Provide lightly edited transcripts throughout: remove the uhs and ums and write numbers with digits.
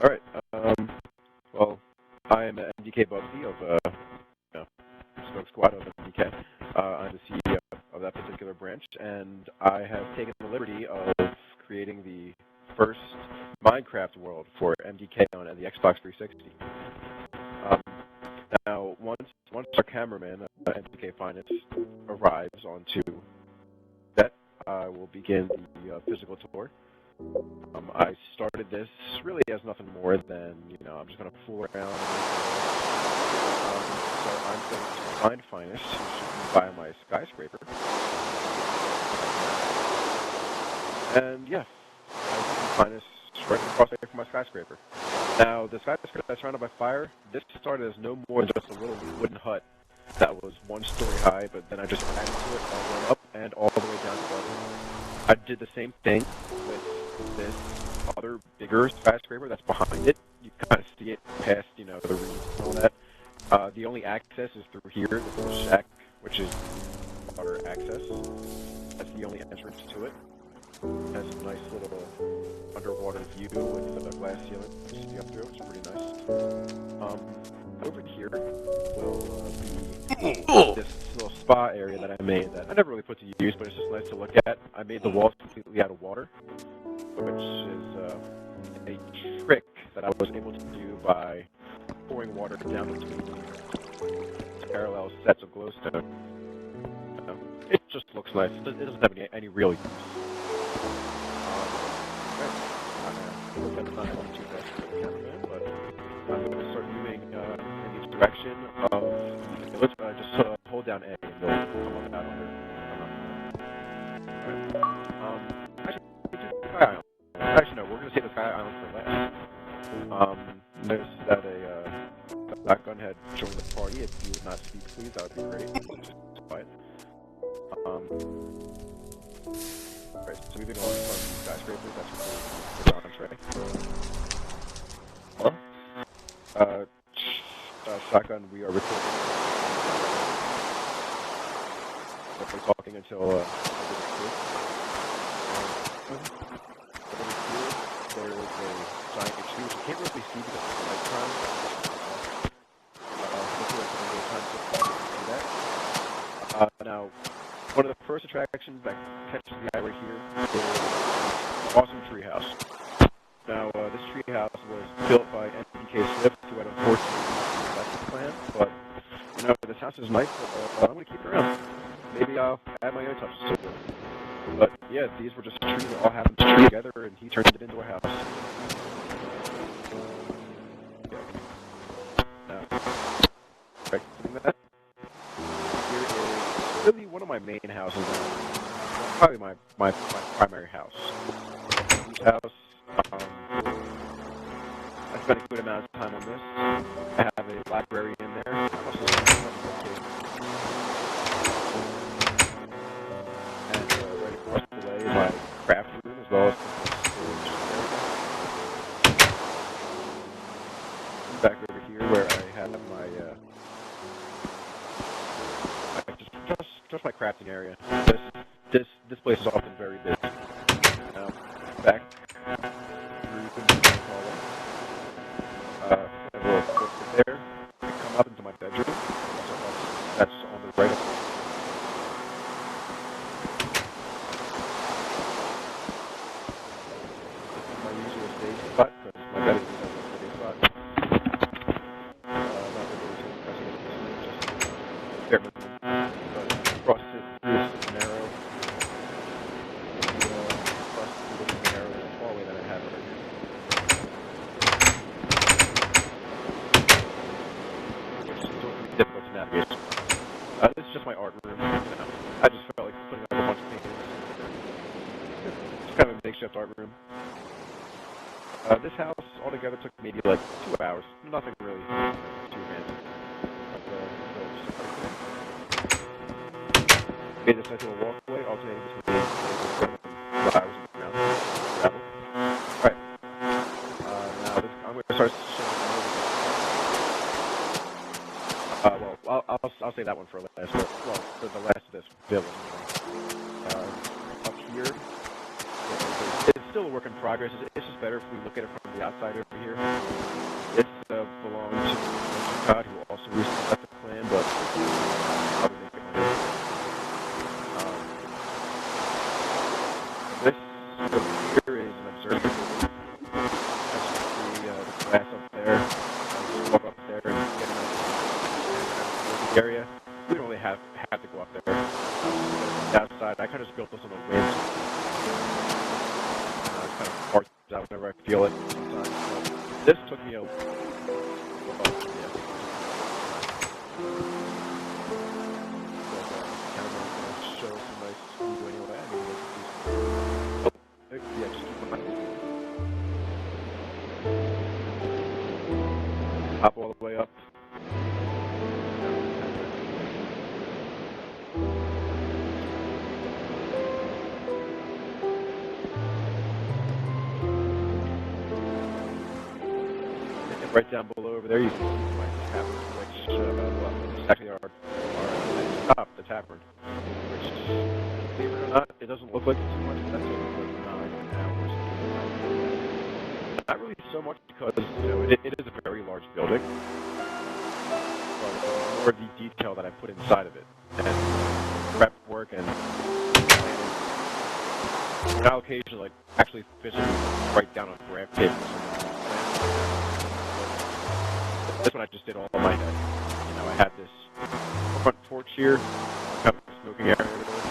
All right. Well, I am Mdk Bugsy of Smoke Squad of Mdk. I'm the CEO of that particular branch, and I have taken the liberty of creating the first Minecraft world for Mdk on the Xbox 360. Now, once our cameraman, Mdk Finest, arrives onto that, I will begin the physical tour. I started this really as nothing more than, I'm just going to fool around. So I'm going to find Finest, who should be by my skyscraper. And yeah, I see Finest right across there from my skyscraper. Now, the skyscraper that's surrounded by fire, this started as no more than just a little wooden hut that was 1 story high, but then I just added to it all the way up and all the way down to the bottom. I did the same thing with this other bigger skyscraper that's behind it. You kind of see it past, the reeds and all that. The only access is through here, the little shack, which is water access. That's the only entrance to it. It has a nice little underwater view with a glass ceiling to see up through. It's pretty nice. Over here will be this little spa area that I made that I never really put to use, but it's just nice to look at. I made the walls completely out of water, which is a trick that I was able to do by pouring water down between parallel sets of glowstone. It just looks nice. It doesn't have any real use. I'm not having too much for the cameraman, but I'm going to start moving in the direction of the village. Just hold down A and you'll come on out under. Actually, no, we're going to save the Sky Island for last. Notice that a black gun had joined the party. If you would not speak, please, that would be great. Just quiet. Right, so moving on from skyscrapers, that's what we're on track. Shotgun, we are recording. We're talking until over here, there is a giant tree, which you can't really see because of the light time. Now, one of the first attractions that catches the eye right here is an awesome treehouse. Now, this treehouse was built by Mdk Swift, who had unfortunately left Mdk Clan, but, this house is nice, but I'm going to keep it around. Maybe I'll add my own touches to it. But, yeah, these were just trees that all happened to tree together, and he turned it into a house. Yeah. Now, right, that. Really one of my main houses, probably my primary house. This house, I spent a good amount of time on this. I have a library in there. And right across the way is my craft room as well as storage. Back over here where I have my just my crafting area. This place is often very busy. Now, back there, I come up into my bedroom. That's on the right. This is my usual stage spot because my bed is a stage spot. Not that there's any precedent, just bare minimum. Across this narrow, across the narrow hallway that I have right here. Which is difficult to navigate. This is just my art room. I just felt like putting up a bunch of paintings. It's kind of a makeshift art room. This house altogether took maybe like 2 hours. Nothing really too fancy. Made this nice little walkway, alternating between flowers and ground gravel. Alright. Now I'm going to start showing I'll say that one for last. For the last of this village. Up here, it's still a work in progress. It's just better if we look at it from the outside over here. This belongs to Mdk Clan, who also recently left the clan, but probably make it later. This over here is an observatory. As you can see, the grass up there. Just walk up there and get a nice area. We don't really have to go up there. Outside, I kind of just built this on the wind. Kind of parts out whenever I feel it sometimes. But this took me a show some nice view anyway. Yeah, just keep on. Hop all the way up. Right down below over there, you can see my tavern, which is actually our stop, the tavern. Which, believe it or not, it doesn't look like too much, but that's only like 9 hours. Not really so much because, you know, it is a very large building. But more of the detail that I put inside of it. And prep work and planning. And I'll occasionally, like, actually physically write down on graph paper or something. This one I just did all in my head. You know, I had this front porch here, kind of smoking area over there.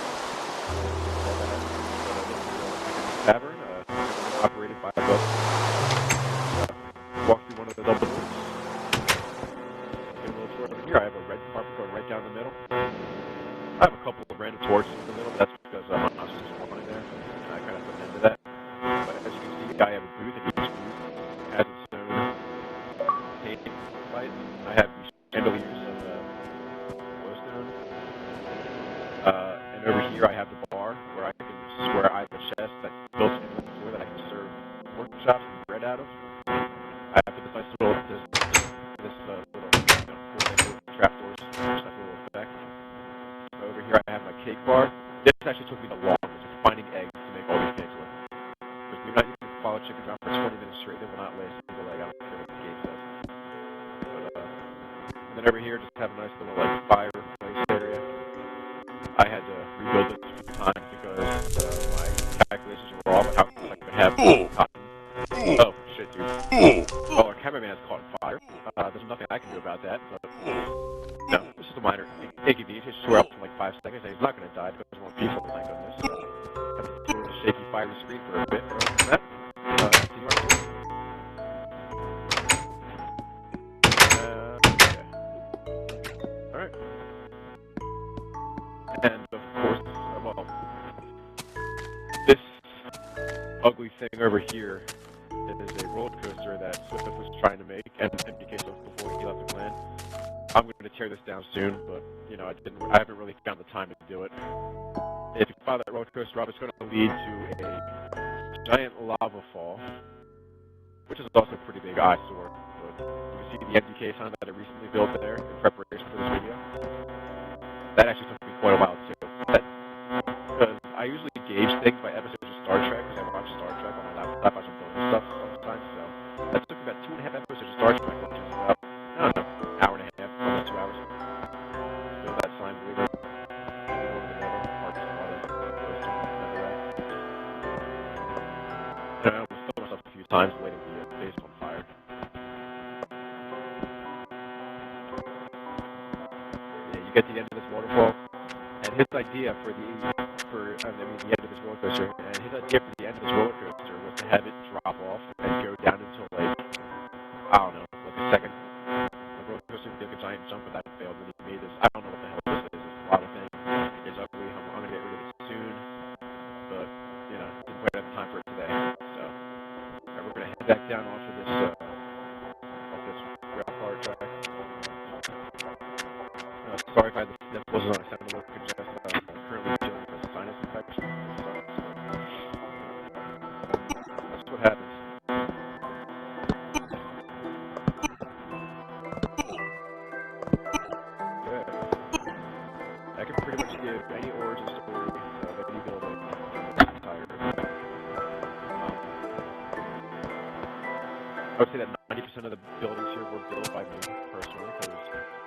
Tavern, operated by a book. Walk through one of the double doors. Get a little tour over here. I have a red carpet going right down the middle. I have a couple of random torches in the middle. That's because my house is just one there, and I kind of put into that. But as you can see, I have a booth, and each booth has its own painting. I have these chandeliers of glowstone, and over here I have the bar where I have a chest that's built into the floor that I can serve pork chops and bread out of. I have this nice little trapdoors, just that little effect. Over here I have my cake bar. This actually took me the longest, finding eggs to make all these cakes with. Because we're not using follow chicken drop for 20 minutes straight. They will not lay a single egg. I don't care what the cake says. And then over here, just have a nice little like fireplace area. I had to rebuild it a few times because my calculations were off. How I could have cotton. Oh shit, dude! Well, our cameraman has caught fire. There's nothing I can do about that. But no, this is a minor inconvenience. It swear up for like 5 seconds, and he's not going to die because there's more people. Thank goodness. I have to do a shaky fiery screen for a bit. That. Alright. And of course, well, this ugly thing over here is a roller coaster that Swift was trying to make, and Mdk before he left the clan. I'm going to tear this down soon, but you know, I haven't really found the time to do it. If you follow that roller coaster up, it's going to lead to a giant lava fall, which is also a pretty big eyesore. But you can see the Mdk sign that I recently built there in preparation for this video. That actually took me quite a while too. Because I usually gauge things by episodes of Star Trek, because I watch Star Trek on my laptop as I'm building stuff sometimes. So that took me about 2.5 episodes of Star Trek, which is about, I don't know, an hour and a half, almost 2 hours. Build that sign, believe it. And I almost killed myself a few times lighting the base on fire. Yeah, you get to the end of this waterfall, and his idea for the end of this roller coaster, and his idea for the end of this roller coaster was to have it drop off and go down until like, I don't know, like a second. The roller coaster would take a giant jump, but that failed, and he made this. I don't know what the hell this is. It's a lot of things. It's ugly. I'm gonna get rid of it soon, but you know, didn't quite have time for it today. So we're gonna head back down onto this rail car track. Sorry if I had the nipples on. I sound a little congested. I'm currently dealing with a sinus infection. That's what happens. Okay. I can pretty much give any origin story of any building. I'm tired. I would say that 90% of the buildings here were built by me personally, because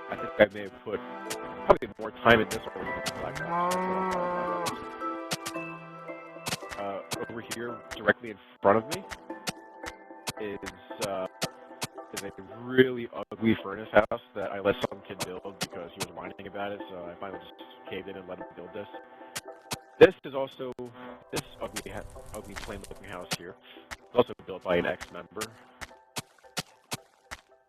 I think I may have put probably more time in this already than Black Ops. Over here, directly in front of me, is a really ugly furnace house that I let some kid build because he was whining about it, so I finally just caved in and let him build this. This is also, this ugly plain-looking house here, is also built by an ex-member,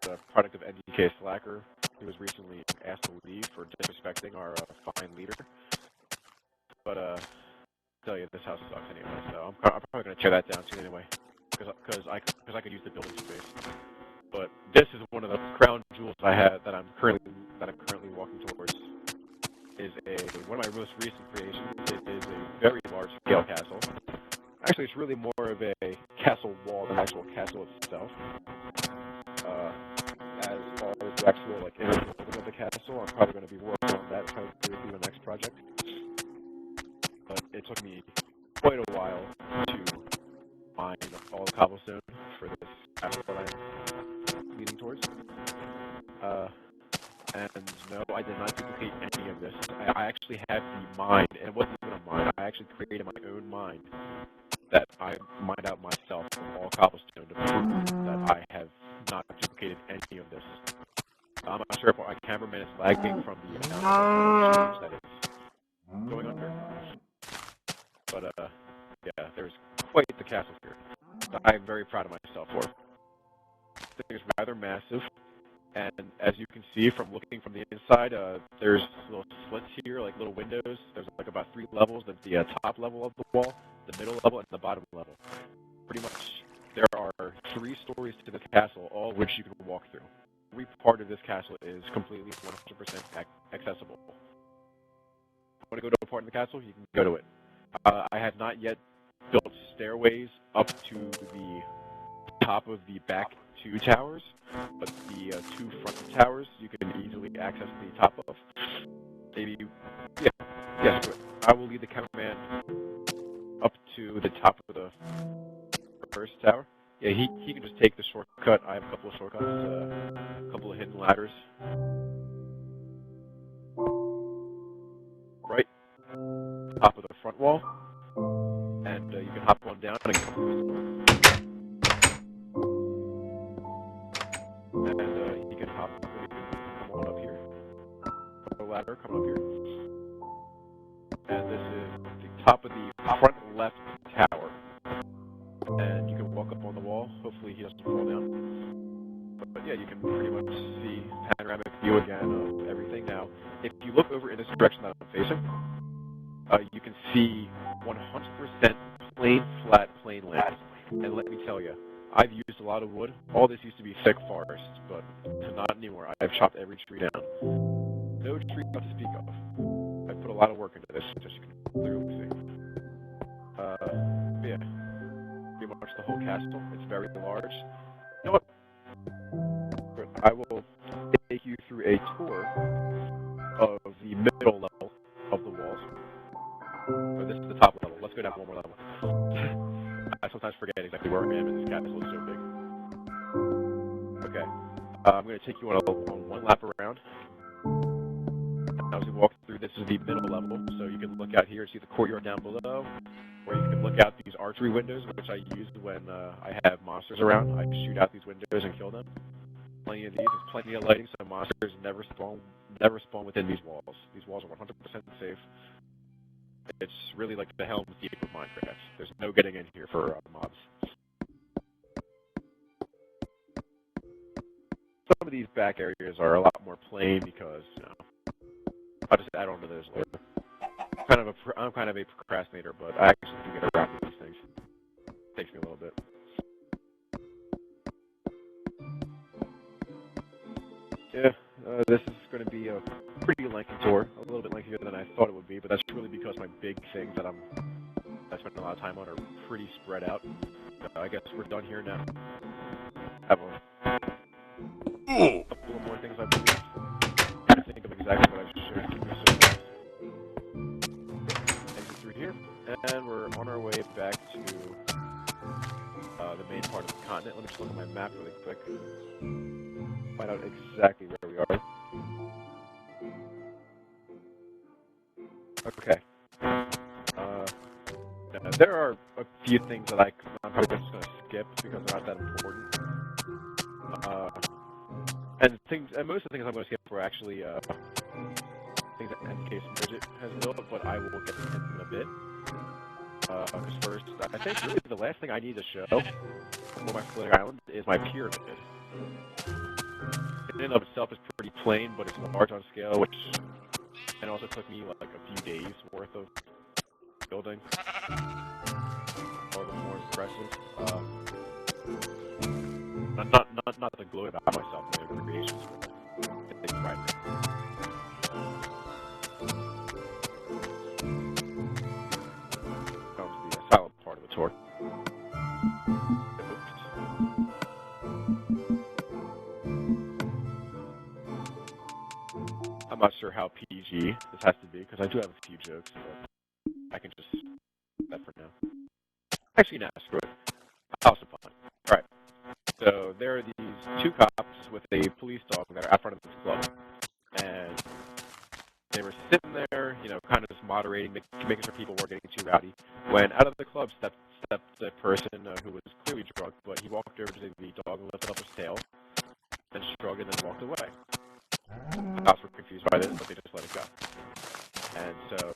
the product of Mdk Slacker, who was recently asked to leave for disrespecting our fine leader. But, tell you, this house sucks anyway, so I'm probably going to tear that down soon anyway, because I could use the building space. But this is one of the crown jewels I have that I'm currently walking towards. Is one of my most recent creations. It is a very large scale castle. Actually, it's really more of a castle wall than actual castle itself. As far as the actual inner building of the castle, I'm probably going to be working on that. Probably be the next project. But it took me quite a while to find all the cobblestone for this castle that I'm leading towards. And no, I did not duplicate any of this. I actually have the mine, and it wasn't even a mine. I actually created my own mine that I mined out myself from all cobblestone to prove that I have not duplicated any of this. I'm not sure if my cameraman is lagging from the amount of that is going under. But, yeah, there's quite the castle here that I'm very proud of myself for. This thing is rather massive. And as you can see from looking from the inside, there's little slits here, like little windows. There's like about 3 levels. There's the top level of the wall, the middle level, and the bottom level. Pretty much, there are 3 stories to the castle, all of which you can walk through. Every part of this castle is completely 100% accessible. If you want to go to a part in the castle, you can go to it. I have not yet built stairways up to the top of the back 2 towers, but the 2 front towers you can easily access the top of. Maybe, yeah, yes, I will lead the cameraman up to the top of the first tower. Yeah, he can just take the shortcut. I have a couple of shortcuts, a couple of hidden ladders. Right, top of the front wall, and you can hop on down and go through the door. And you can come on up here. Up the ladder, come up here. And this is the top of the front left tower. And you can walk up on the wall. Hopefully he doesn't fall down. But yeah, you can pretty much see panoramic view again of everything. Now, if you look over in this direction that I'm facing, you can see 100% plain, flat, plain land. And let me tell you, I've used a lot of wood. All this used to be thick forest, but not anymore. I've chopped every tree down. No tree to speak of. I put a lot of work into this, as you can clearly see. Yeah, pretty much the whole castle. It's very large. You know what? I will take you through a tour of the middle level of the walls. Oh, this is the top level. Let's go down one more level. I sometimes forget exactly where I am in this castle. It's so big. Okay. I'm going to take you on one lap around. As we walk through, this is the middle level, so you can look out here and see the courtyard down below, or you can look out these archery windows, which I use when I have monsters around. I shoot out these windows and kill them. Plenty of these. There's plenty of lighting, so monsters never spawn within these walls. These walls are 100% safe. It's really like the Helm's Deep of Minecraft. There's no getting in here for mobs. Some of these back areas are a lot more plain because, you know, I'll just add on to those later. I'm kind of a procrastinator, but I actually do get around to these things. It takes me a little bit. Yeah, this is going to be a pretty lengthy tour, a little bit lengthier than I thought it would be, but that's really because my big things that I spend a lot of time on are pretty spread out. I guess we're done here now. Have a couple of more things I believe. I think of exactly what I should keep this so fast. Exit through here, and we're on our way back to the main part of the continent. Let me just look at my map really quick. Find out exactly where we are. Okay. There are a few things that I'm probably just going to skip because they're not that important. And most of the things I'm going to skip were actually things that Mdk Clan has built, but I will get into them in a bit. Because first, I think really the last thing I need to show for my floating island is my pyramid. In and of itself is pretty plain, but it's large on scale, which and also took me like a few days worth of building. All the more impressive. Not to gloat about myself in the creations, but they pride me. Comes the silent part of the tour. I'm not sure how PG this has to be, because I do have a few jokes, but I can just that for now. Actually, no, screw it. I'll have some fun. Alright, so there are these two cops with a police dog that are out front of this club, and they were sitting there, kind of just moderating, making sure people weren't getting too rowdy, when out of the club stepped a person who was clearly drunk, but he walked over to the dog and lifted up his tail, and shrugged and then walked away. The cops were confused by this, but they just let it go. And so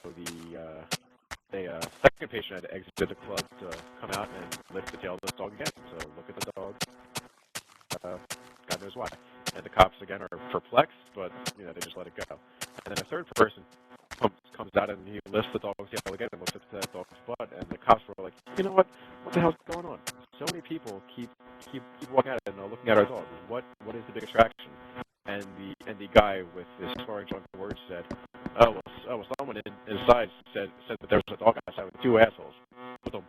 the second patient had to exit the club to come out and lift the tail of this dog again. So look at the dog. God knows why. And the cops again are perplexed, but they just let it go. And then a third person comes out and he lifts the dog's tail again and looks at that dog's butt. And the cops were like, you know what? What the hell's going on? So many people keep walking at it and looking at our dog. What is the big attraction? And the guy with this slurring drunken words said, "Oh, someone inside said that there was a dog outside with two assholes." But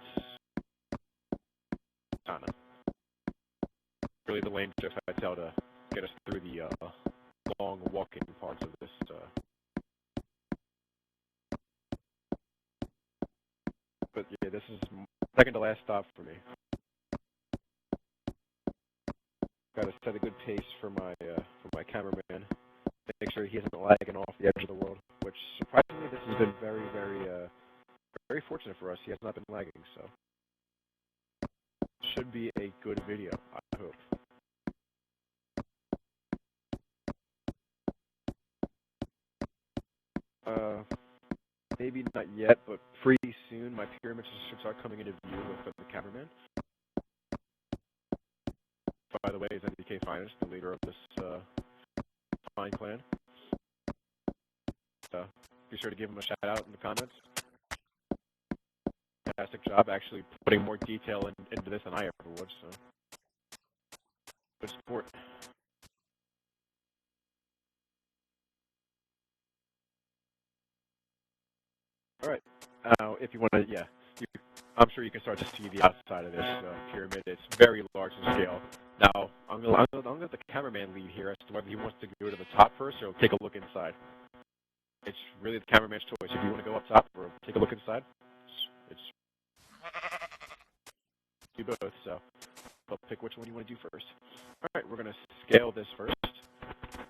really the lame jokes I tell to get us through the long walking parts of this. But yeah, this is second to last stop for me. Got to set a good pace for my cameraman. Make sure he isn't lagging off the edge of the world. Which surprisingly, this has been very, very fortunate for us. He has not been lagging, so should be a good video. I hope. Maybe not yet, but pretty soon my pyramids should start coming into view with the cameraman. By the way, is Mdk Clan, the leader of this fine clan. Be sure to give him a shout out in the comments. Fantastic job actually putting more detail into this than I ever would, so good sport. Alright, now if you want to, I'm sure you can start to see the outside of this pyramid. It's very large in scale. Now, I'm gonna let the cameraman lead here as to whether he wants to go to the top first or take a look inside. It's really the cameraman's choice. If you want to go up top or take a look inside, it's do both. So, but pick which one you want to do first. All right, we're gonna scale this first,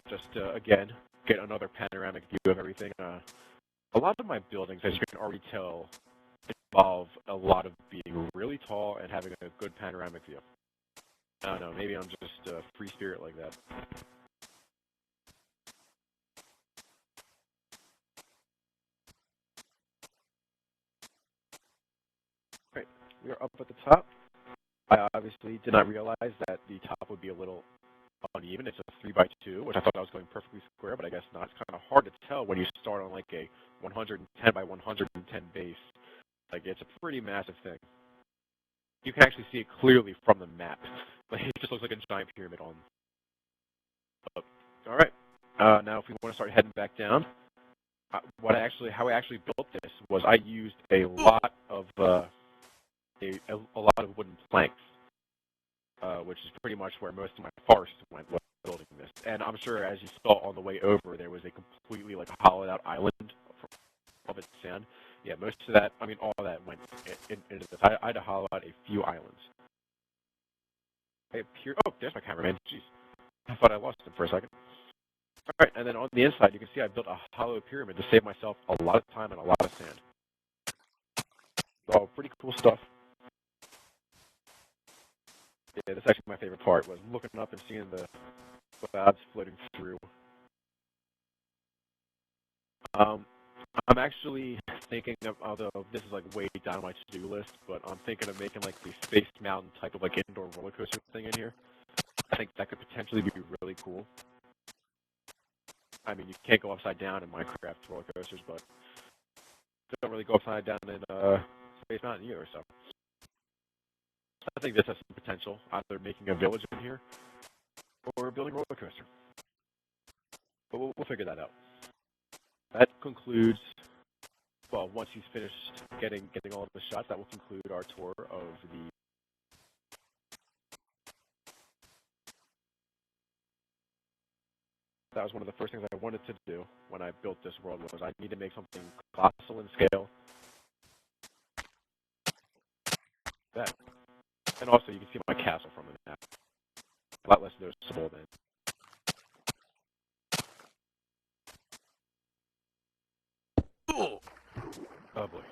just to again get another panoramic view of everything. A lot of my buildings, as you can already tell, involve a lot of being really tall and having a good panoramic view. I don't know, maybe I'm just a free spirit like that. Right, we are up at the top. I obviously did not realize that the top would be a little uneven. It's a 3x2, which I thought I was going perfectly square, but I guess not. It's kind of hard to tell when you start on like a 110 by 110 base. Like, it's a pretty massive thing. You can actually see it clearly from the map. Like, it just looks like a giant pyramid on. All right. Now, if we want to start heading back down, how I actually built this was I used a lot of wooden planks, which is pretty much where most of my forest went while building this. And I'm sure, as you saw on the way over, there was a completely hollowed out island of its sand. Yeah, most of that, all of that went into this. I had to hollow out a few islands. I appear. Oh, there's my cameraman. Jeez, I thought I lost him for a second. All right, and then on the inside, you can see I built a hollow pyramid to save myself a lot of time and a lot of sand. So pretty cool stuff. Yeah, that's actually my favorite part, was looking up and seeing the clouds floating through. I'm actually thinking of, although this is like way down my to-do list, but I'm thinking of making like the Space Mountain type of like indoor roller coaster thing in here. I think that could potentially be really cool. I mean, you can't go upside down in Minecraft roller coasters, but you don't really go upside down in Space Mountain either, so I think this has some potential, either making a village in here or building a roller coaster. But we'll figure that out. That concludes, well, once he's finished getting all of the shots, that will conclude our tour of the... That was one of the first things I wanted to do when I built this world, was I need to make something colossal in scale. That. And also, you can see my castle from the map. A lot less noticeable than... Oh boy.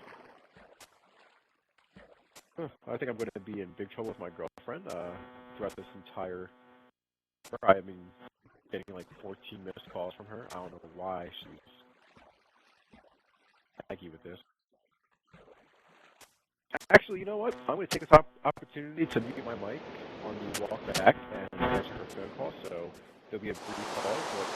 I think I'm going to be in big trouble with my girlfriend throughout this entire... I mean, getting like 14 missed calls from her. I don't know why she's aggy with this. Actually, you know what? I'm going to take this opportunity to mute my mic on the walk back and answer her phone call, so there'll be a brief pause, but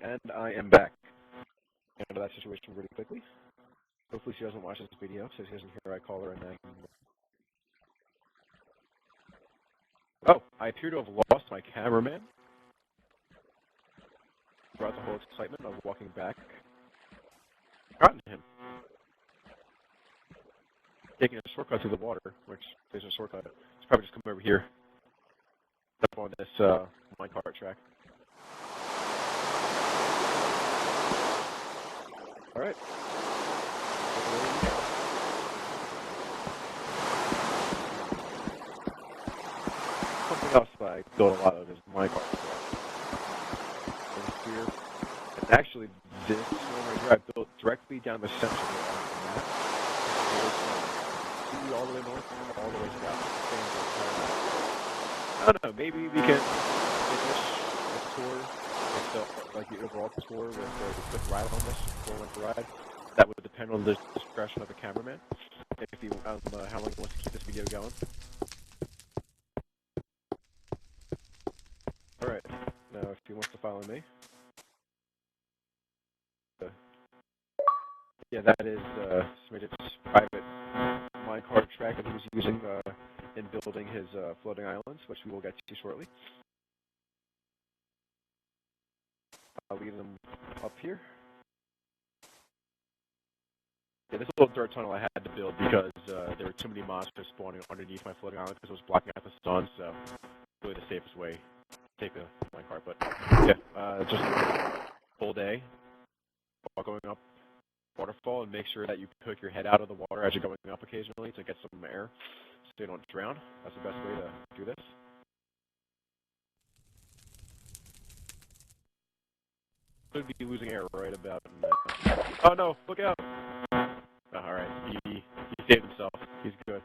and I am back. Out of that situation really quickly. Hopefully she doesn't watch this video, so she doesn't hear I call her and then... Oh, I appear to have lost my cameraman throughout the whole excitement of walking back. Gotten him. Taking a shortcut through the water, which there's a shortcut. It's probably just come over here. Up on this minecart track. Alright. Something else that I built a lot of is minecart. Here. And actually, this one right here I built directly down the center of the map. See all the way north, all the way south. I don't know, maybe we can finish this tour with like the overall tour with the quick ride on this, 4-month ride. That would depend on the discretion of the cameraman, if he, how long he wants to keep this video going. Alright, now if he wants to follow me. Yeah, that is Smidget's private minecart track that he was using in building his floating islands, which we will get to shortly. I'll leave them up here. Yeah, this little dirt tunnel I had to build because there were too many monsters spawning underneath my floating island because it was blocking out the sun, so really the safest way to take the minecart. But yeah, just a full day while going up waterfall, and make sure that you poke your head out of the water as you're going up occasionally to get some air so you don't drown. That's the best way to do this. Could be losing air right about now. Oh no, look out! Alright, he saved himself. He's good.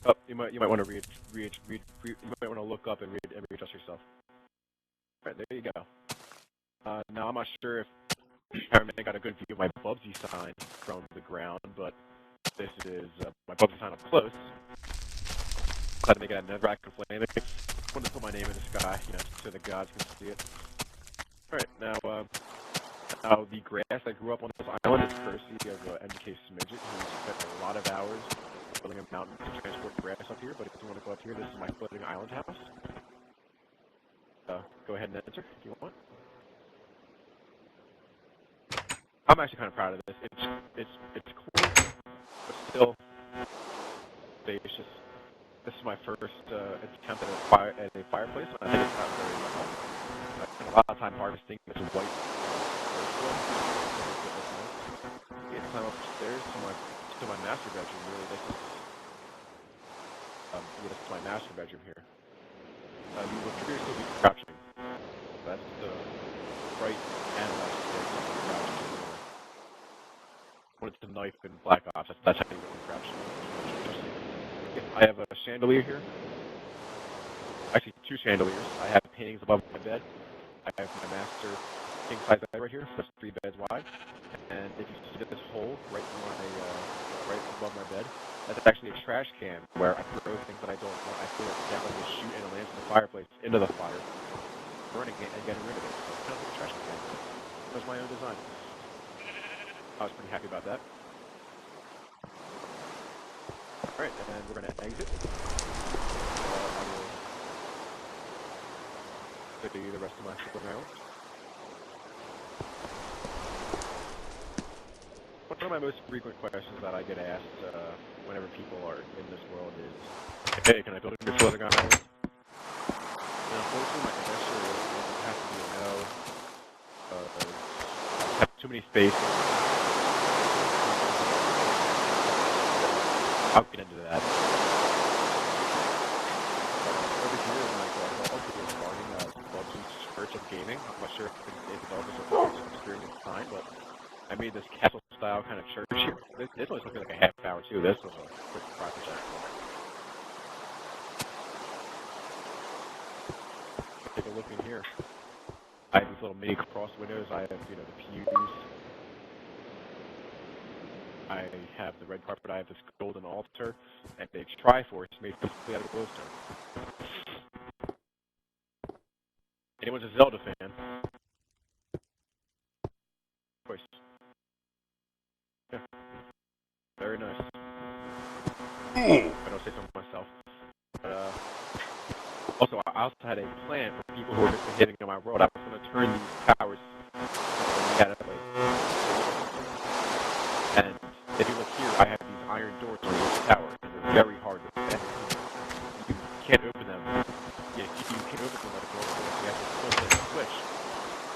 Oh, you might want to you might want to look up and readjust yourself. All right, there you go. Now I'm not sure if Iron Man got a good view of my Bubsy sign from the ground, but this is my Bubsy sign up close. I had to make it a netherrack of flame. I wanted to put my name in the sky, so the gods can see it. All right, now the grass that grew up on this island is courtesy of Mdk Midget, who spent a lot of hours building a mountain to transport grass up here. But if you want to go up here, this is my floating island house. Go ahead and enter if you want. I'm actually kind of proud of this. It's cool, but still spacious. This is my first attempt at a fireplace, and I think it's not very well. I spent a lot of time harvesting this white wood. It's time upstairs to my master bedroom. Really, this is my master bedroom here. You will appear to be crouching. That's the right and left stick. When it's the knife in Black Ops, that's how you go and crouch. I have a chandelier here. Actually, 2 chandeliers. I have paintings above my bed. I have my master king-size bed right here, so that's 3 beds wide. And if you see this hole right above my bed, that's actually a trash can where I throw things that I don't want. I throw it down and just shoot, and it lands in the fireplace, into the fire, burning it and getting rid of it. So it's kind of like a trash can. That was my own design. I was pretty happy about that. Alright, and we're going to exit. I will show you the rest of my floating island. One of my most frequent questions that I get asked whenever people are in this world is, hey, can I build a new floating island? And unfortunately, my answer has to be no. I have too many spaces. I'll get into that. Over here is my Bubsy starting Bubsy's Church of Gaming. I'm not sure if developers are experiencing the design, but I made this castle-style kind of church here. This one took me like a half hour too. This was a quick project. Take a look in here. I have these little mini cross windows. I have, the pews. I have the red carpet. I have this golden altar and a Triforce made completely out of glowstone. Anyone's a Zelda fan? Of course. Yeah. Very nice. I don't say so myself. But, also, I also had a plan for people who were misbehaving in my world. I was going to turn these towers into a place. And if you look here, I have these iron doors on each tower, and they're very hard to open. You can't open them. Yeah, you can open them like a door. You have to flip the switch.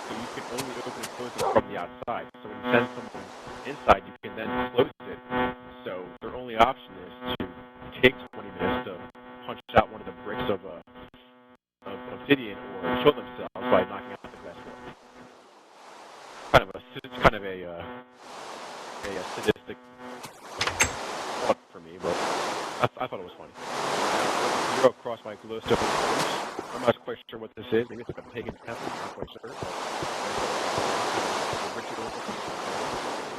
So you can only open and close them from the outside. So when you send someone inside, you can then close it. So their only option is to take 20 minutes to punch out one of the bricks of obsidian or kill themselves by knocking out the glass door. It's kind of a sadistic thought for me, but I thought it was funny. Zero across my glowstone bridge. I'm not quite sure what this is. Maybe it's like a pagan temple. I'm not quite sure.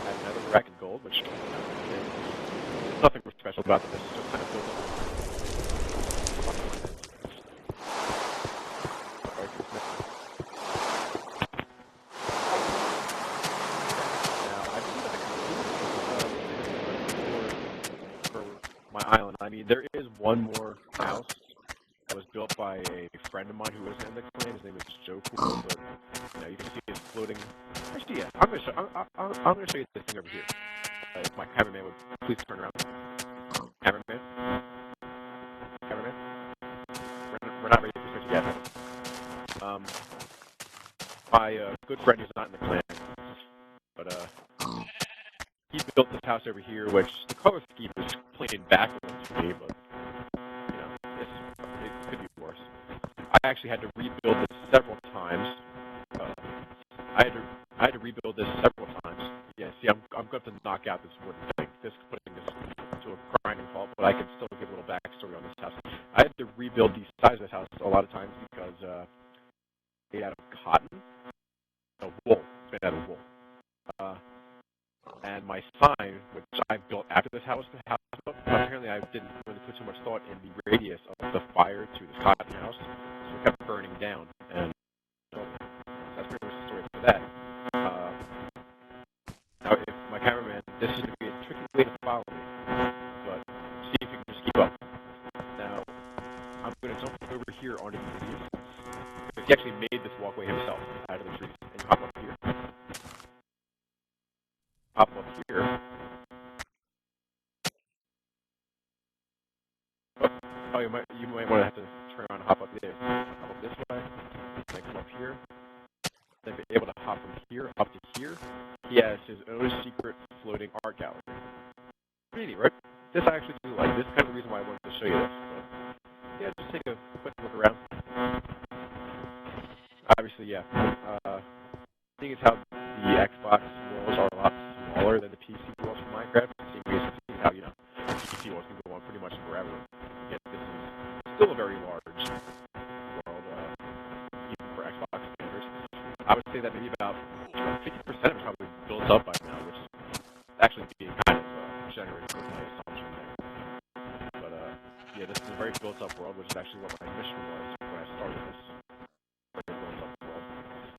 I have another rack of gold, which there's nothing special about this. It's just kind of built up. I mean, there is one more house that was built by a friend of mine who was in the clan. His name is Joe Cool, but you can see it floating. Actually, yeah, I'm gonna show you this thing over here. If my cameraman would please turn around. Cameraman, we're not ready to switch yet. My good friend who's not in the clan, but he built this house over here, which the color scheme is plain backwards for me, but it could be worse. I actually had to rebuild this several times. I had to rebuild this several times. Yeah, see, I'm going to knock out this wooden thing. Putting this to a grinding halt, but I can still give a little backstory on this house. I had to rebuild the size of this house a lot of times because it's made out of cotton, no, wool. It's made out of wool. And my sign, which I built after this house built, apparently I didn't really put too much thought in the radius of the fire to this cotton house, so it kept burning down. And so that's pretty much the story for that. Now, if my cameraman, this is going to be a tricky way to follow me, but see if you can just keep up. Now, I'm going to jump over here onto the trees. Because he actually made this walkway himself out of the trees. And hop up here. Hop up here. Oh, you might want to have to turn around and hop up there. Hop up this way. Then come up here. Then be able to hop from here up to here. He has his own secret floating art gallery. Pretty neat, right? This I actually do like. This is kind of the reason why I wanted to show you this. But yeah, just take a quick look around. Obviously, yeah. Seeing as how the Xbox worlds are a lot smaller than the PC worlds for Minecraft, seeing how, you know, the PC worlds can go on pretty much forever. Yet this is still a very large world, even for Xbox standards. I would say that maybe about 50% of it probably built up by now, which is actually being kind of generous with my assumption there. But yeah, this is a very built-up world, which is actually what my mission was when I started this.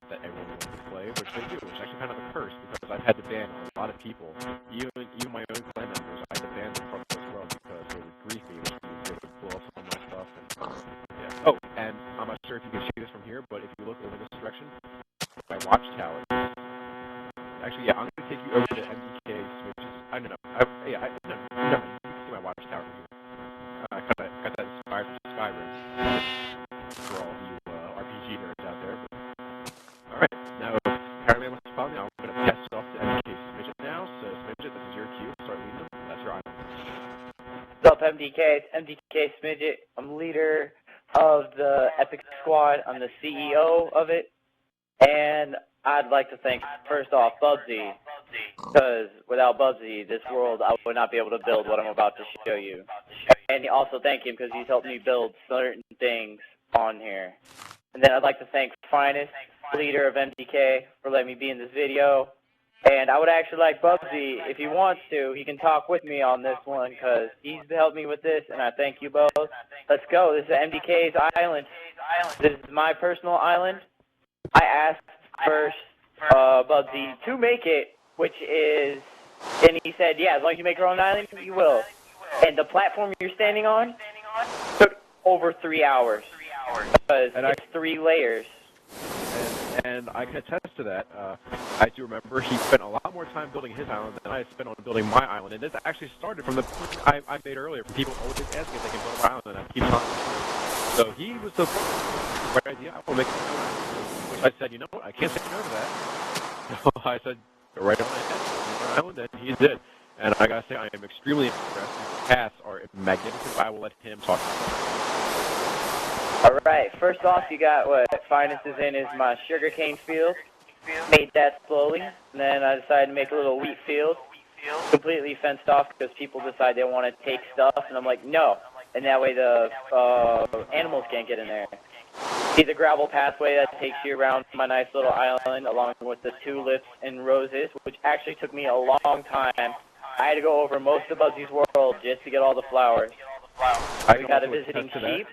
That everyone wants to play, which they do, which is actually kind of a curse because I've had to ban a lot of people, even my own clan members. I had to ban them from this world because they would grief me, which means they would blow up some of my stuff. And yeah. Oh, and I'm not sure if you can see this from here, but if you look over this direction, my watchtower. Actually, yeah, I'm going to take you over to Mdk, which is I don't know. No, you can see my watchtower from here. I got that inspired from Skyrim for all you RPG nerds out there. Alright, now if apparently I want to follow me, I'm going to pass it off to Mdk Smidget now. So Smidget, this is your cue. Start leading them. That's your island. What's up, MDK? It's Mdk Smidget. I'm leader of the Epic Squad. I'm the CEO of it. And I'd like to thank, first off, Bubsy. Because without Bubsy, this world, I would not be able to build what I'm about to show you. And also thank him because he's helped me build certain things on here. And then I'd like to thank Finest, leader of Mdk, for letting me be in this video. And I would actually like Bubsy, if he wants to, he can talk with me on this one, because he's helped me with this, and I thank you both. Let's go. This is MDK's island. This is my personal island. I asked first Bubsy to make it, which is, and he said, yeah, as long as you make your own island, you will. And the platform you're standing on took over 3 hours, because it's 3 layers. And I can attest to that. I do remember he spent a lot more time building his island than I spent on building my island. And this actually started from the point I made earlier, from people always asking if they can build my island, and I keep talking. So he was the right idea. I will make it. Which I said, you know what? I can't say no to that. So I said, go right on ahead, build my island, and he did. And I gotta say, I am extremely impressed. His paths are magnificent, but I will let him talk about it. Alright, first off, you got what Finest is in is my sugarcane field. Made that slowly. And then I decided to make a little wheat field. Completely fenced off because people decide they want to take stuff. And I'm like, no. And that way the animals can't get in there. See the gravel pathway that takes you around my nice little island, along with the tulips and roses, which actually took me a long time. I had to go over most of Bubsy's world just to get all the flowers. We got a visiting sheep.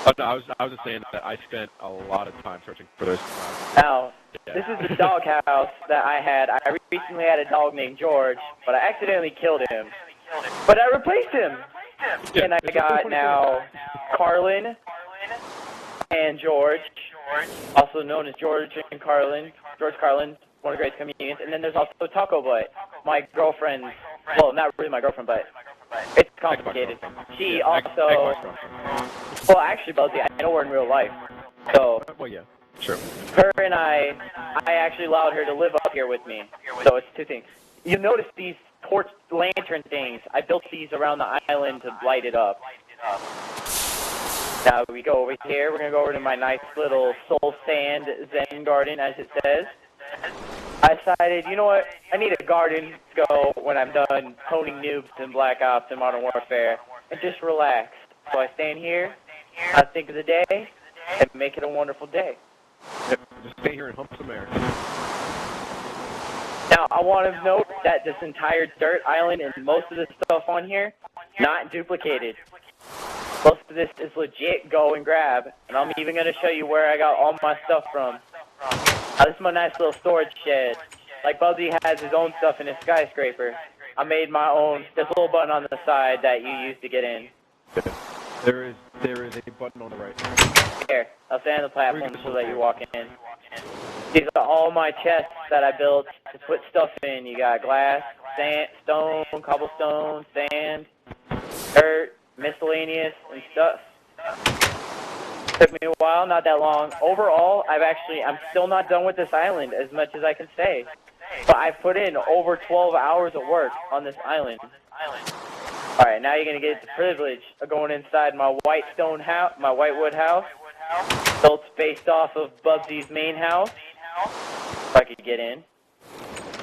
Oh, no, I was just saying that I spent a lot of time searching for those. Now, this is the doghouse that I had. I recently had a dog named George, but I accidentally killed him. But I replaced him. Yeah, and I got now Carlin and George, also known as George Carlin, one of the great comedians. And then there's also Taco Butt, my girlfriend. Well, not really my girlfriend, but it's complicated. She also, well, actually, Bubsy, I know her in real life. So, well, yeah, sure. Her and I actually allowed her to live up here with me. So it's 2 things. You notice these torch lantern things. I built these around the island to light it up. Now we go over here. We're going to go over to my nice little soul sand zen garden, as it says. I decided, you know what, I need a garden to go when I'm done toning noobs and Black Ops and Modern Warfare, and just relax. So I stand here, I think of the day, and make it a wonderful day. Yep, just stay here and hump some air. Now, I want to note that this entire dirt island and most of the stuff on here, not duplicated. Most of this is legit go and grab, and I'm even going to show you where I got all my stuff from. This is my nice little storage shed. Like Bubsy has his own stuff in his skyscraper. I made my own. There's a little button on the side that you use to get in. There is a button on the right. Here, I'll stand on the platform so that you walk in. These are all my chests that I built to put stuff in. You got glass, sand, stone, cobblestone, sand, dirt, miscellaneous, and stuff. Took me a while, not that long. Overall, I'm still not done with this island as much as I can say. But I've put in over 12 hours of work on this island. Alright, now you're gonna get the privilege of going inside my white stone house, my whitewood house. Built based off of Bubsy's main house. If I could get in.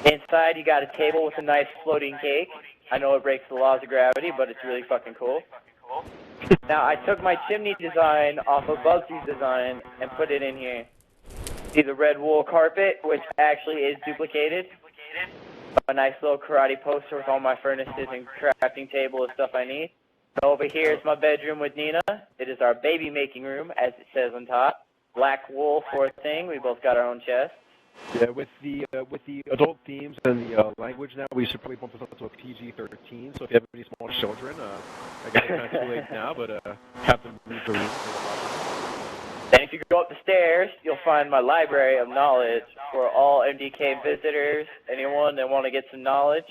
Inside, you got a table with a nice floating cake. I know it breaks the laws of gravity, but it's really fucking cool. Now, I took my chimney design off of Bubsy's design and put it in here. See the red wool carpet, which actually is duplicated. A nice little karate poster with all my furnaces and crafting table and stuff I need. And over here is my bedroom with Nina. It is our baby making room, as it says on top. Black wool for a thing. We both got our own chest. Yeah, with the adult themes and the language now, we should probably bump this up to a PG-13. So if you have any small children, I guess it's kind of too late now, but have them read the room. Then if you go up the stairs, you'll find my library of knowledge for all MDK visitors, anyone that want to get some knowledge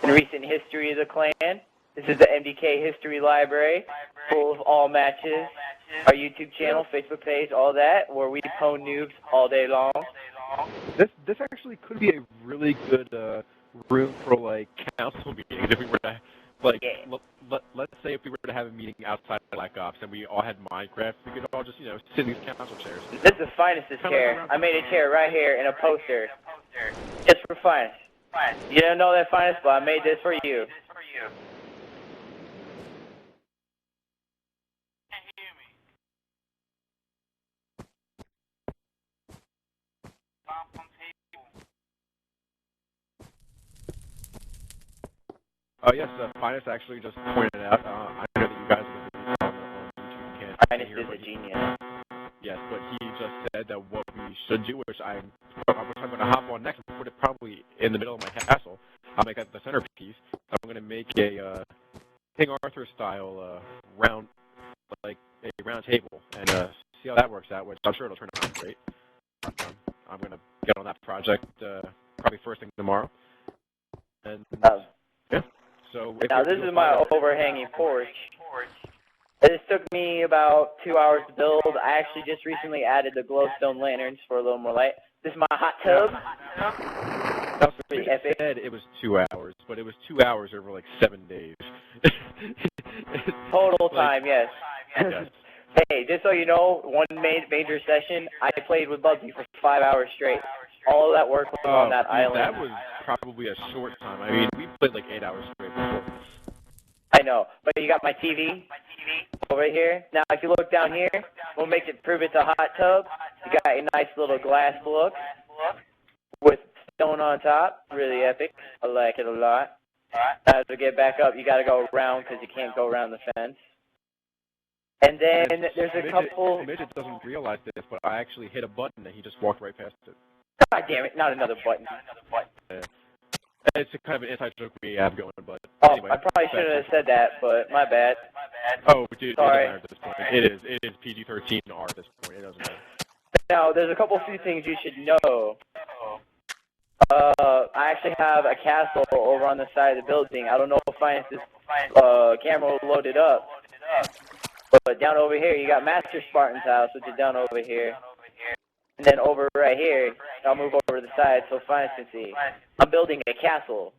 in recent history of the clan. This is the MDK History Library, full of all matches, our YouTube channel, Facebook page, all that, where we pwn noobs all day long. This actually could be a really good room for like council meetings if we were to like let's say if we were to have a meeting outside of Black Ops and we all had Minecraft, we could all just sit in these council chairs. This is Finest's chair. I made a chair right here in a poster, just for Finest. You didn't know that, Finest, but I made this for you. Yes, Finest actually just pointed out. I know that you guys on YouTube can't Finest hear, is but a genius. yes, but he just said that what we should do, which I'm going to hop on next and put it probably in the middle of my castle. I'll make that the centerpiece. I'm going to make a King Arthur style round, like a round table, and see how that works out. Which I'm sure it'll turn out great. I'm going to get on that project probably first thing tomorrow. And yeah. So now this is my overhanging porch. This took me about 2 hours to build. I actually just recently added the glowstone lanterns for a little more light. This is my hot tub. Pretty epic. Said it was 2 hours, but it was 2 hours over like 7 days. Total time, yes. Yes. Hey, just so you know, one major session, I played with Bubsy for 5 hours straight. All of that work was on that island. That was probably a short time. I mean, we played like 8 hours straight before. I know, but you got my TV over here. Now, if you look down here, we'll make it prove it's a hot tub. You got a nice little glass look with stone on top. Really epic. I like it a lot. Now, to get back up, you got to go around because you can't go around the fence. And then there's a couple... Midget doesn't realize this, but I actually hit a button and he just walked right past it. God damn it, not another button. It's a kind of an inside joke we have going, but anyway. I probably shouldn't have said that, but my bad. Oh, dude, sorry. It doesn't matter at this point. It is PG-13R at this point. It doesn't matter. Now, there's a couple few things you should know. I actually have a castle over on the side of the building. I don't know if Finest's camera will load it up. But down over here, you got Master Spartan's house, which is down over here. And then over right here, I'll move over to the side so Finest can see. I'm building a castle,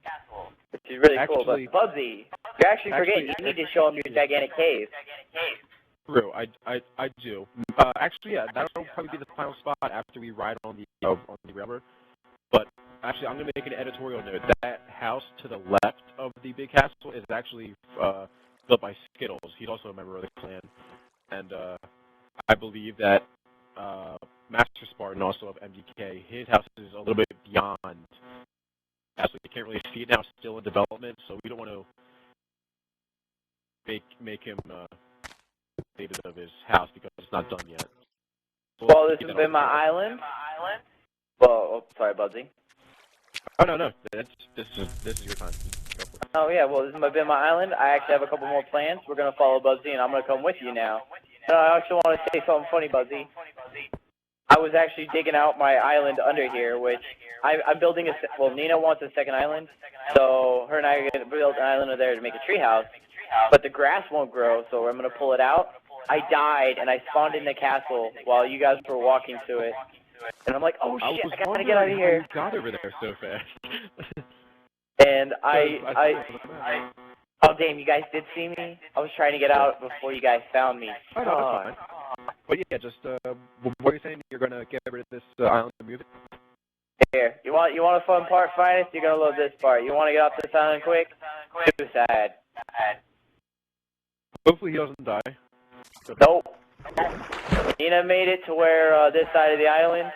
which is really cool. But Bubsy, you're actually forgetting, you need to show him your gigantic cave. True, I do. Actually, yeah, that'll probably be the final spot after we ride on the railroad. But actually, I'm gonna make an editorial note. That house to the left of the big castle is actually built by Skittles. He's also a member of the clan, and I believe that Master Spartan, also of MDK, his house is a little bit beyond. Actually, you can't really see it now; it's still in development, so we don't want to make him dated of his house because it's not done yet. Well, this has been my island. Well, oh, sorry, Bugsy. Oh no, this is your time. Go for it. Oh yeah, well, this has been my island. I actually have a couple more plans. We're gonna follow Bugsy, and I'm gonna come with you now. No, I actually want to say something funny, Bugsy. I was actually digging out my island under here, which I'm building well, Nina wants a second island, so her and I are gonna build an island over there to make a treehouse. But the grass won't grow, so I'm gonna pull it out. I died, and I spawned in the castle while you guys were walking to it. And I'm like, oh shit, I gotta get out of here. You got over there so fast. And oh damn, you guys did see me? I was trying to get out before you guys found me. Oh, no, that's fine. But yeah, just what are you saying? You're gonna get rid of this island and move it? Here, you want a fun part, Finest? You're gonna love this part. You want to get off this island quick? Suicide. Hopefully he doesn't die. Nope. Nina made it to where this side of the island.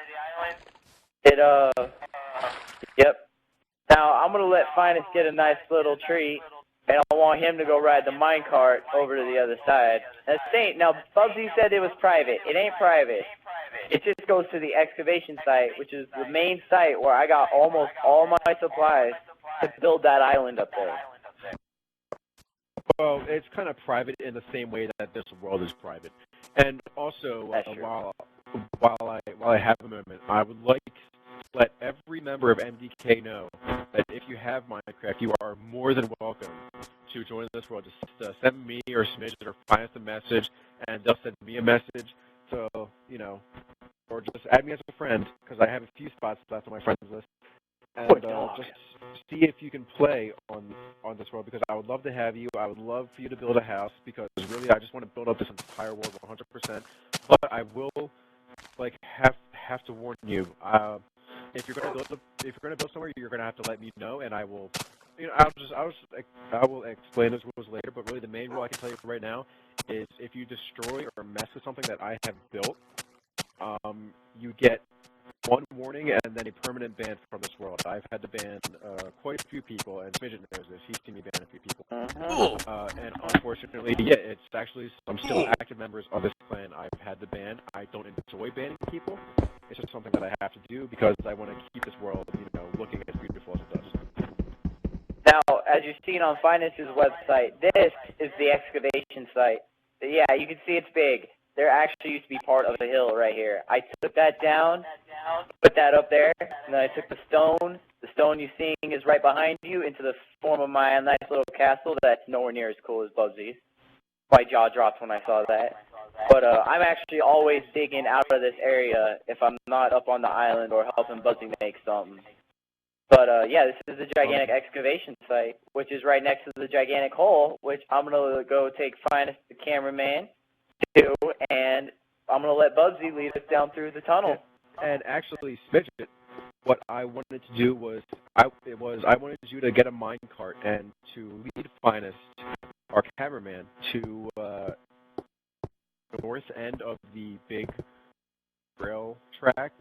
Yep. Now I'm gonna let Finest get a nice little treat, and I want him to go ride the minecart over to the other side. Now Bubsy said it was private. It ain't private. It just goes to the excavation site, which is the main site where I got almost all my supplies to build that island up there. Well, it's kind of private in the same way that this world is private. And also, while I have a moment, I would like to let every member of MDK know that if you have Minecraft, you are more than welcome to join this world. Just send me or Smidge or find us a message, and they'll send me a message. So, or just add me as a friend, because I have a few spots left on my friends list. And just see if you can play on this world, because I would love to have you. I would love for you to build a house, because really I just want to build up this entire world 100%. But I will have to warn you. If you're gonna build somewhere, you're gonna have to let me know, and I will. I will explain those rules later. But really, the main rule I can tell you right now is if you destroy or mess with something that I have built, you get one warning and then a permanent ban from this world. I've had to ban quite a few people, and Smidget knows this. He's seen me ban a few people. And unfortunately, yeah, it's actually some still active members of this clan I've had to ban. I don't enjoy banning people. It's just something that I have to do because I want to keep this world, looking as beautiful as it does. Now, as you've seen on Finest's website, this is the excavation site. Yeah, you can see it's big. There actually used to be part of a hill right here. I took that down, put that up there, and then I took the stone. The stone you're seeing is right behind you into the form of my nice little castle that's nowhere near as cool as Bubsy's. My jaw dropped when I saw that. But I'm actually always digging out of this area if I'm not up on the island or helping Bubsy make something. But yeah, this is the gigantic excavation site, which is right next to the gigantic hole, which I'm going to go take Finest, the cameraman, to, and I'm going to let Bubsy lead us down through the tunnel. And actually, Smidget, what I wanted to do was, I wanted you to get a minecart and to lead Finest, our cameraman, to the north end of the big rail track,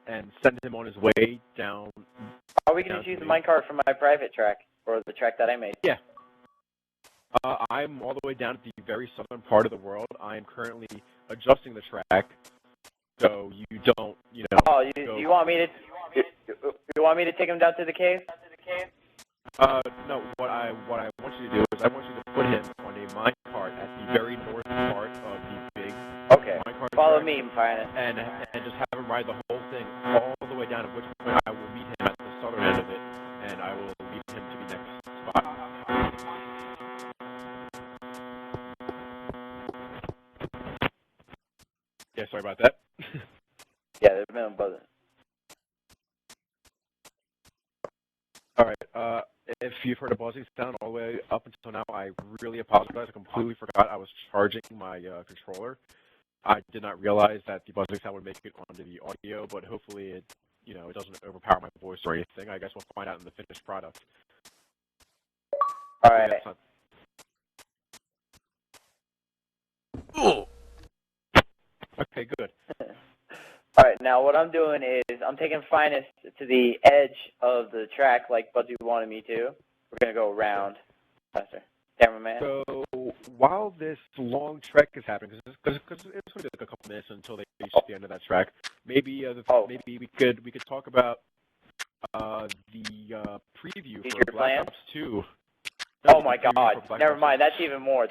and send him on his way down. Are we going to use the minecart from my private track, or the track that I made? Yeah. I'm all the way down at the very southern part of the world. I am currently adjusting the track, so you don't, Oh, you want me to take him down to the cave? No. What I want you to do is I want you to put him on a minecart at the very north part of the big. Okay. Minecart Follow track, me, Finest. and just have him ride the whole thing all the way down. At which point I will meet him at the southern end of it, and I will lead him to the next spot. Yeah, sorry about that. Yeah, there's been a buzzer. All right. if you've heard a buzzing sound all the way up until now, I really apologize. I completely forgot I was charging my controller. I did not realize that the buzzing sound would make it onto the audio, but hopefully it, it doesn't overpower my voice or anything. I guess we'll find out in the finished product. All right. Okay, good. All right, now what I'm doing is I'm taking Finest to the edge of the track like Buzzy wanted me to. We're going to go around. Faster. Cameraman. So while this long trek is happening, because it's going to take a couple minutes until they reach the end of that track, maybe maybe we could talk about the preview for Black Ops 2. Oh my God! Never mind. That's even more.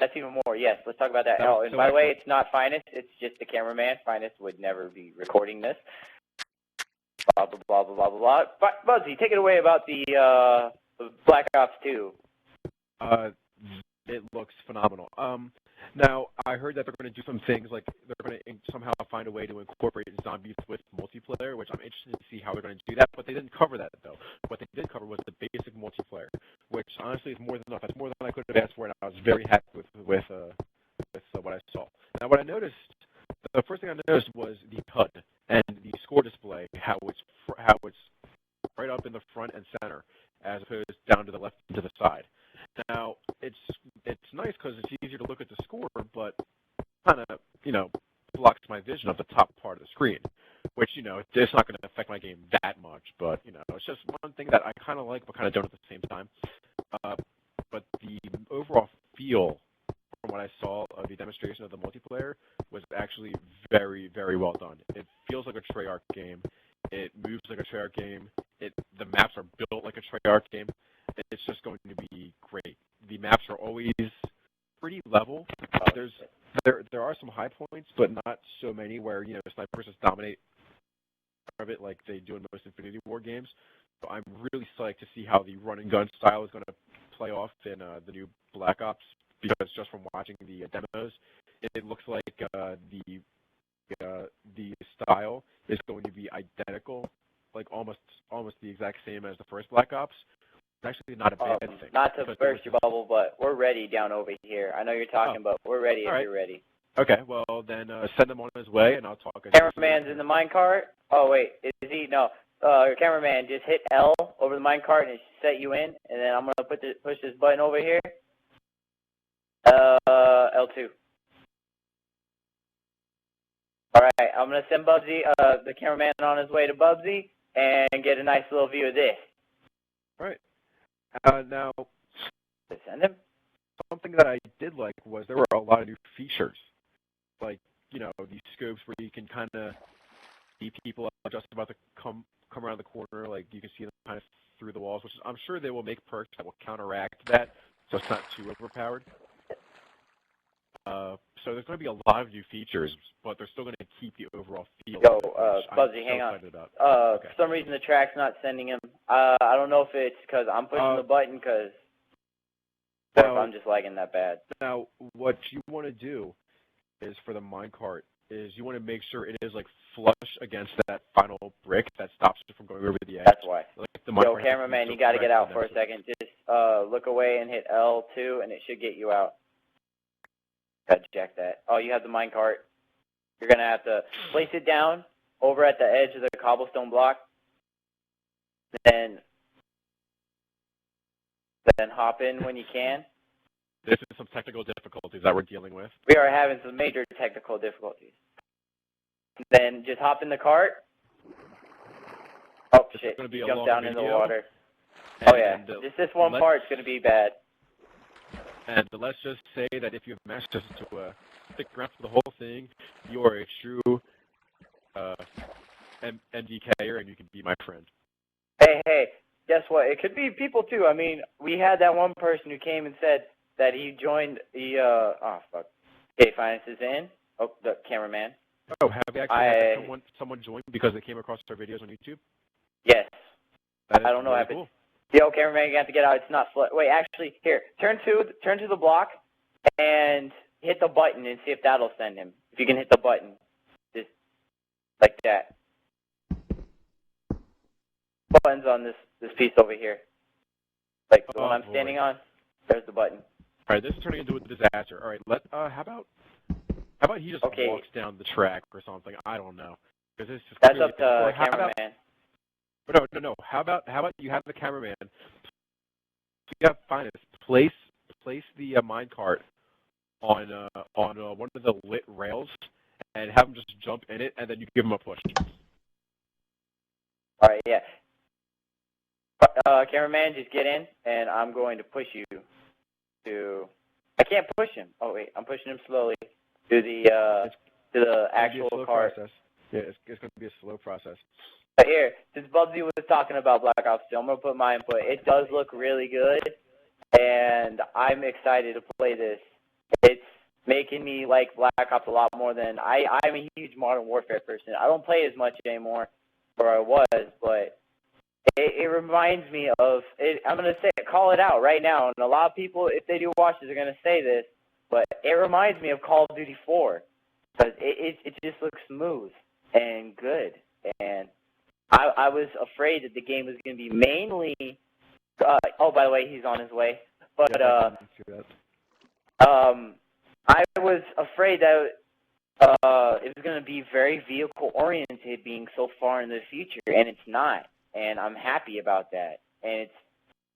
Yes, let's talk about that. Oh, and by the way, it's not Finest. It's just the cameraman. Finest would never be recording this. Blah blah blah blah blah blah. But Buzzy, take it away about the Black Ops 2. It looks phenomenal. Now I heard that they're going to do some things like they're going to somehow find a way to incorporate zombies with multiplayer, which I'm interested to see how they're going to do that. But they didn't cover that though. What they did cover was the basic multiplayer, which honestly is more than enough. That's more than I could have asked for, and I was very happy with what I saw. Now, what I noticed, the first thing I noticed was the HUD and the score display, how it's right up in the front and center, as opposed down to the left and to the side. Now, it's nice because it's easier to look at the score, but kind of, blocks my vision of the top part of the screen, which, it's not going to affect my game that much, but, it's just one thing that I kind of like but kind of don't at the same time. But the overall feel from what I saw of the demonstration of the multiplayer was actually very, very well done. It feels like a Treyarch game. It moves like a Treyarch game. The maps are built like a Treyarch game. It's just going to be great. The maps are always pretty level. There are some high points, but not so many where snipers just dominate of it like they do in most Infinity War games. So I'm really psyched to see how the run and gun style is going to play off in the new Black Ops, because just from watching the demos, it looks like the style is going to be identical, like almost the exact same as the first Black Ops. It's actually not a bad thing. Not to burst your bubble, but we're ready down over here. I know you're talking, but we're ready if you're ready. Okay, well then send him on his way, and I'll talk. Cameraman's in the minecart. Oh wait, is he? No. Cameraman, just hit L over the minecart and it should set you in, and then I'm gonna push this button over here. L2. All right, I'm gonna send Bubsy, the cameraman, on his way to Bubsy, and get a nice little view of this. All right. Now, send him. Something that I did like was there were a lot of new features, like these scopes where you can kind of see people just about to come around the corner, like you can see them kind of through the walls, which I'm sure they will make perks that will counteract that, so it's not too overpowered. So there's going to be a lot of new features, but they're still going to keep the overall feel. Yo, Buzzy, hang on. Okay. For some reason the track's not sending him. I don't know if it's because I'm pushing the button, or if I'm just lagging that bad. Now, what you want to do is for the minecart is you want to make sure it is like flush against that final brick that stops it from going over the edge. That's why. Like Yo, cameraman, you got to get out for a second. Just look away and hit L2, and it should get you out. Gotta check that. Oh, you have the minecart. You're gonna have to place it down over at the edge of the cobblestone block. Then hop in when you can. This is some technical difficulties that we're dealing with. We are having some major technical difficulties. Then just hop in the cart. Oh shit! You jump down in the water. Oh yeah, just this one part's gonna be bad. And let's just say that if you have access to stick around for the whole thing, you are a true Mdker, and you can be my friend. Hey, guess what? It could be people too. I mean, we had that one person who came and said that he joined the, oh fuck. Okay, Finance is in. Oh, the cameraman. Oh, have you actually had someone join because they came across our videos on YouTube? Yes. That is I don't know really if cool. Yo, cameraman, you have to get out. It's not wait, actually, here. Turn to the block and hit the button and see if that'll send him. If you can hit the button, just like that. Buttons on this piece over here, Like the one I'm standing on. There's the button. All right, this is turning into a disaster. All right, how about he just walks down the track or something? I don't know. Because this is That's up to cameraman. No. How about you have the cameraman? You have Finest place the minecart on one of the lit rails and have him just jump in it, and then you give him a push. All right, yeah. Cameraman, just get in, and I'm going to push you to. I can't push him. Oh wait, I'm pushing him slowly to the actual cart. Process. Yeah, it's going to be a slow process. But here, since Bubsy was talking about Black Ops 2, I'm going to put my input. It does look really good, and I'm excited to play this. It's making me like Black Ops a lot more than I'm a huge Modern Warfare person. I don't play as much anymore, or I was, but it reminds me of it. I'm going to call it out right now, and a lot of people, if they do watch this, are going to say this, but it reminds me of Call of Duty 4, because it just looks smooth and good, and I was afraid that the game was going to be mainly. Oh, by the way, he's on his way. But I was afraid that it was going to be very vehicle oriented, being so far in the future, and it's not. And I'm happy about that. And it's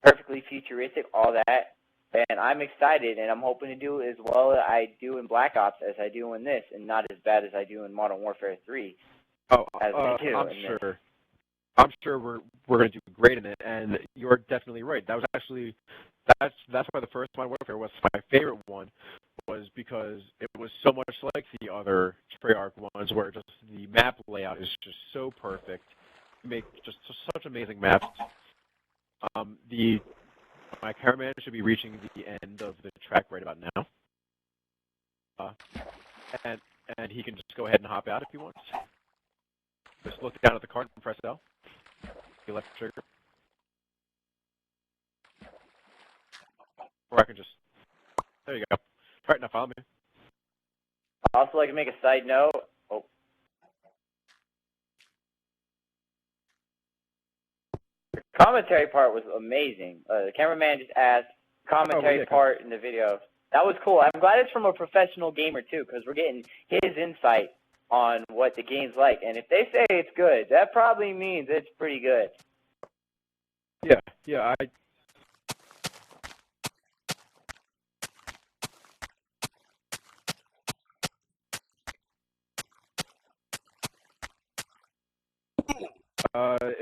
perfectly futuristic, all that. And I'm excited, and I'm hoping to do as well as I do in Black Ops as I do in this, and not as bad as I do in Modern Warfare 3. Oh, I'm sure we're going to do great in it, and you're definitely right. That was actually that's why the first Modern Warfare was my favorite one, was because it was so much like the other Treyarch ones, where just the map layout is just so perfect. You make just such amazing maps. My cameraman should be reaching the end of the track right about now, and he can just go ahead and hop out if he wants. Just look down at the cart and press L. You left the trigger. Or I can just... There you go. All right, now follow me. I'd also like to make a side note. Oh. The commentary part was amazing. The cameraman just asked commentary part in the video. That was cool. I'm glad it's from a professional gamer, too, because we're getting his insight on what the game's like. And if they say it's good, that probably means it's pretty good. Yeah,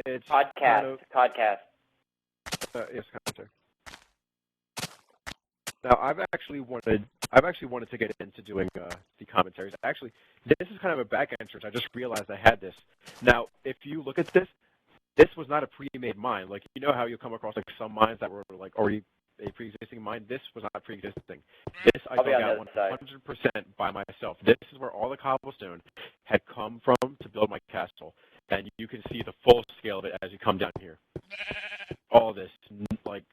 it's podcast. Yes, commentary. Now, I've actually wanted to get into doing the commentaries. Actually, this is kind of a back entrance. I just realized I had this. Now, if you look at this was not a pre-made mine. Like, you know how you come across like some mines that were like already a pre-existing mine? This was not pre-existing. This I dug out 100% by myself. This is where all the cobblestone had come from to build my castle. And you can see the full scale of it as you come down here. All this, like,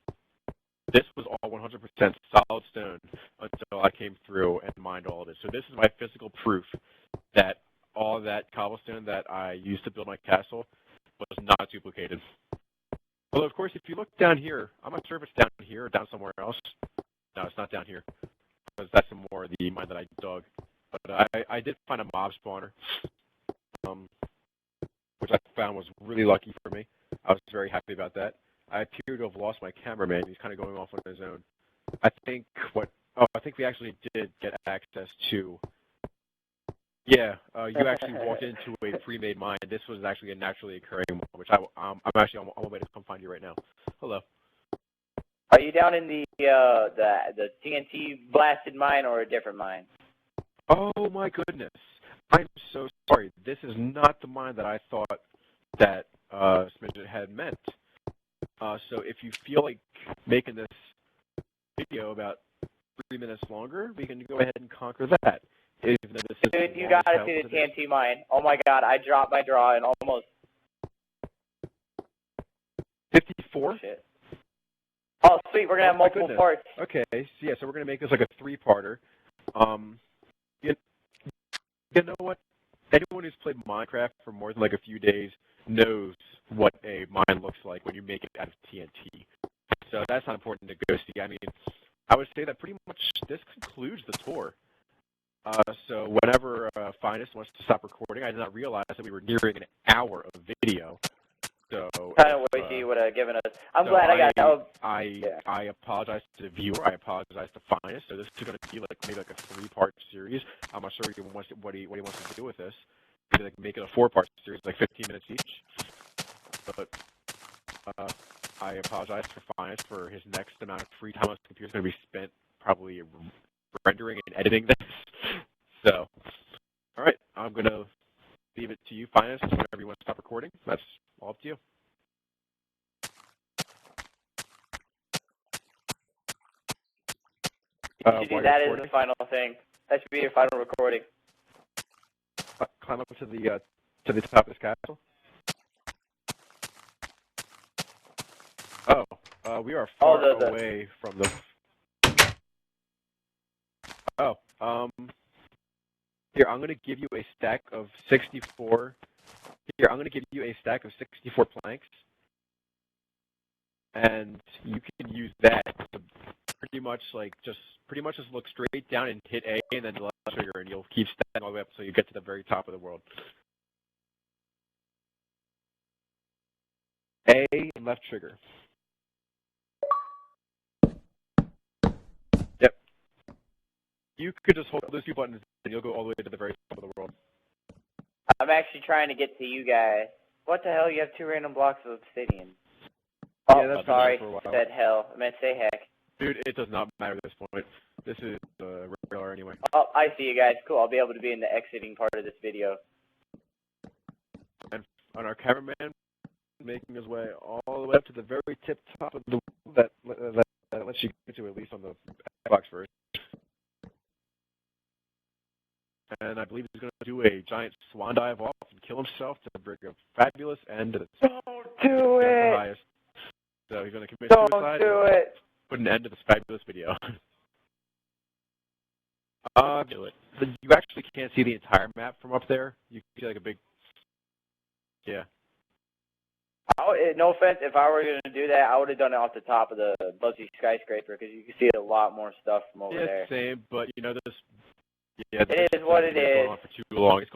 this was all 100% solid stone until I came through and mined all of it. So this is my physical proof that all that cobblestone that I used to build my castle was not duplicated. Although, of course, if you look down here, I'm not sure if it's down here or down somewhere else. No, it's not down here, because that's more the mine that I dug. But I did find a mob spawner, which I found was really lucky for me. I was very happy about that. I appear to have lost my cameraman. He's kind of going off on his own. I think we actually did get access to... Yeah, you actually walked into a pre-made mine. This was actually a naturally occurring one, which I'm actually on my way to come find you right now. Hello. Are you down in the TNT blasted mine or a different mine? Oh my goodness. I'm so sorry. This is not the mine that I thought that Smidget had meant. So if you feel like making this video about 3 minutes longer, we can go ahead and conquer that. Even though this Dude, you gotta see the TNT mine. Oh my god, I dropped my draw and almost... 54? Shit. Oh, sweet, we're gonna have multiple parts. Okay, so yeah, so we're gonna make this like a 3-parter. You know what? Anyone who's played Minecraft for more than like a few days knows what a mine looks like when you make it out of TNT. So that's not important to go see. I mean, I would say that pretty much this concludes the tour. So whenever Finest wants to stop recording, I did not realize that we were nearing an hour of video. So Kind of wish you would have given us. I'm so glad I got. I apologize to the viewer. I apologize to Finest. So this is going to be like maybe like a 3-part series. I'm not sure what he wants to do with this. Maybe like make it a 4-part series, like 15 minutes each. But I apologize for Finest for his next amount of free time on his computer is going to be spent probably rendering and editing this. So, all right, I'm going to leave it to you, Finest. Whenever you want to stop recording, that's all up to you. You should do that as the final thing. That should be your final recording. Climb up to the top of this castle. Oh, we are far away from the. Here, I'm going to give you a stack of 64. Here, I'm going to give you a stack of 64 planks, and you can use that to pretty much just look straight down and hit A and then the left trigger, and you'll keep stacking all the way up until you get to the very top of the world. A and left trigger. Yep. You could just hold those 2 buttons and you'll go all the way to the very top of the world. I'm actually trying to get to you guys. What the hell? You have 2 random blocks of obsidian. Yeah, Oh, that's sorry. For a while. I said hell. I meant say heck. Dude, it does not matter at this point. This is regular anyway. Oh, I see you guys. Cool. I'll be able to be in the exiting part of this video. And on our cameraman, making his way all the way up to the very tip top of the world that lets you get to at least on the box first. And I believe he's going to do a giant swan dive off and kill himself to bring a fabulous end to the Don't do it! highest. So he's going to commit Don't suicide do and it! put an end to this fabulous video. Do it. You actually can't see the entire map from up there. You can see like a big, yeah. No offense, if I were going to do that, I would have done it off the top of the Buzzy skyscraper because you can see a lot more stuff from over there. Yeah, same, but you know this. Yeah, it is what it is. Going on for too long. It's